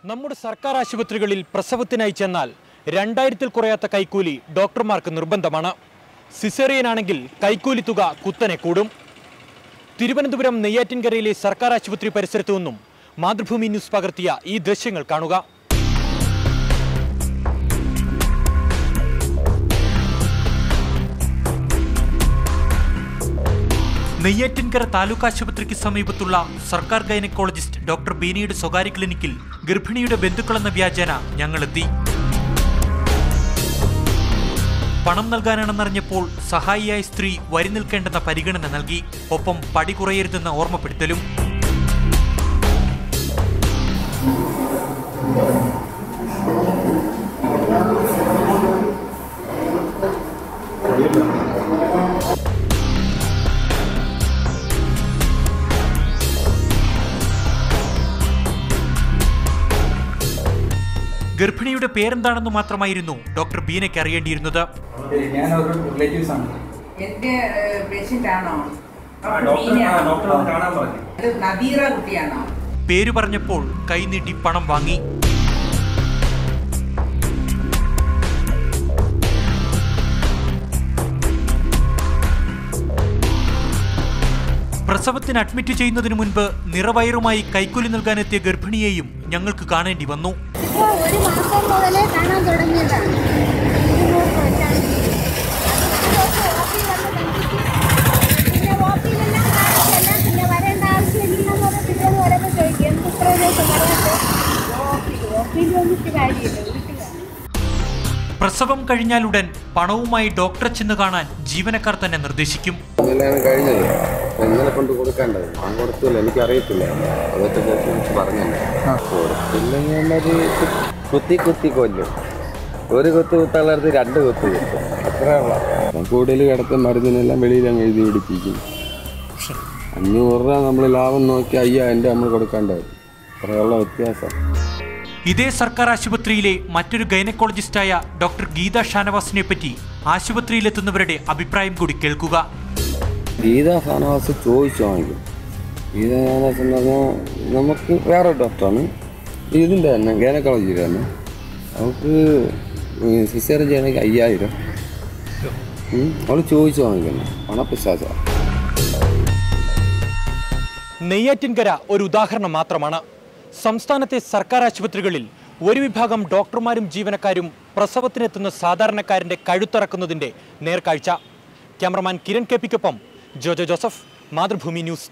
നമ്മുടെ സർക്കാർ ആശുപത്രികളിൽ പ്രസവത്തിനായി ചെന്നാൽ 2000-ൽ കുറയാത്ത കൈക്കൂലി ഡോക്ടർമാർക്ക് നിർബന്ധമാണ്. സിസേറിയൻ ആണെങ്കിൽ കൈക്കൂലി തുക കുത്തനെ കൂടും. തിരുവനന്തപുരം നെയ്യാറ്റിൻകരയിലെ സർക്കാർ ആശുപത്രി പരിസരത്തു നിന്നും മാതൃഭൂമി ന്യൂസ് പകർത്തിയ ഈ ദൃശ്യങ്ങൾ കാണുക. നെയ്യാറ്റിൻകര താലൂക്ക് ആശുപത്രിക്ക് സമീപത്തുള്ള സർക്കാർ ഗൈനക്കോളജിസ്റ്റ് ഡോക്ടർ ബീനയുടെ സ്വകാര്യ ക്ലിനിക്കിൽ ഗർഭിണിയുടെ ബന്ധുക്കളെന്ന വ്യാജേന ഞങ്ങളെത്തി. പണം നൽകാനാണെന്നറിഞ്ഞപ്പോൾ സഹായിയായ സ്ത്രീ വരി നിൽക്കേണ്ടെന്ന പരിഗണന നൽകി. ഒപ്പം പടി കുറയരുതെന്ന ഓർമ്മപ്പെടുത്തലും. ഗർഭിണിയുടെ പേരെന്താണെന്ന് മാത്രമായിരുന്നു ഡോക്ടർ ബീനയ്ക്ക് അറിയേണ്ടിയിരുന്നത്. പേര് പറഞ്ഞപ്പോൾ കൈനീട്ടി പണം വാങ്ങി. പ്രസവത്തിന് അഡ്മിറ്റ് ചെയ്യുന്നതിന് മുൻപ് നിറവയറുമായി കൈക്കൂലി നൽകാനെത്തിയ ഗർഭിണിയെയും ഞങ്ങൾക്ക് കാണേണ്ടി വന്നു. ഒരു മാസം മുതലേ കാണാൻ തുടങ്ങിയതാണ്. പിന്നെ ഓപ്പിയിലെല്ലാം കാണിച്ചല്ല, പിന്നെ വരേണ്ട ആവശ്യമില്ലെന്ന് പറഞ്ഞാൽ പിറ്റേന്ന് വരുമ്പോൾ ചോദിക്കും എന്ത് ഇത്ര ദിവസം വരാത്ത ഓപ്പിയിൽ വന്നിട്ട് കാര്യമില്ല. പ്രസവം കഴിഞ്ഞാലുടൻ പണവുമായി ഡോക്ടറെ ചെന്ന് കാണാൻ ജീവനക്കാർ തന്നെ നിർദ്ദേശിക്കും. കഴിഞ്ഞത് എങ്ങനെ കൊണ്ട് കൊടുക്കേണ്ടത് ഞാൻ കൊടുത്തില്ല, എനിക്കറിയത്തില്ല. അതൊക്കെ പറഞ്ഞല്ലേ കൊടുത്തില്ലെങ്കിൽ കുത്തി കൊല്ലും. ഒരു കൊത്ത് കുത്താളടുത്ത് 2 കൊത്ത് കുത്തും, അത്രയുള്ള കൂടുതൽ കിടത്ത് മരുന്നിനെല്ലാം വെളിയിൽ അങ്ങ് എഴുതി പിടിപ്പിക്കും. 500 രൂപ നമ്മൾ ലാഭം നോക്കി 5000 നമ്മൾ കൊടുക്കേണ്ടത്, അത്രയുള്ള വ്യത്യാസം. ഇതേ സർക്കാർ ആശുപത്രിയിലെ മറ്റൊരു ഗൈനക്കോളജിസ്റ്റായ ഡോക്ടർ ഗീത ഷാനവാസിനെ പറ്റി ആശുപത്രിയിലെത്തുന്നവരുടെ അഭിപ്രായം കൂടി കേൾക്കുക. ഗീത ഷാനവാസ് ചോദിച്ചു വാങ്ങിക്കും. ഗീത ഷാനവാസ് എന്ന് പറഞ്ഞാൽ നമുക്ക് വേറെ ഡോക്ടറാണ്, ഇതിൻ്റെ തന്നെ ഗൈനക്കോളജിയുടെ തന്നെ. അവൾക്ക് സിസേറിയൻ ചെയ്യണമെങ്കിൽ 5000 അവൾ ചോദിച്ചു വാങ്ങിക്കുന്നു. പണപ്പിശാച. നെയ്യാറ്റിൻകര ഒരു ഉദാഹരണം മാത്രമാണ്. സംസ്ഥാനത്തെ സർക്കാർ ആശുപത്രികളിൽ ഒരു വിഭാഗം ഡോക്ടർമാരും ജീവനക്കാരും പ്രസവത്തിനെത്തുന്ന സാധാരണക്കാരന്റെ കഴുത്തറക്കുന്നതിന്റെ നേർക്കാഴ്ച. ക്യാമറമാൻ കിരൺ കെ പിക്കൊപ്പം ജോജോ ജോസഫ്, മാതൃഭൂമി ന്യൂസ്.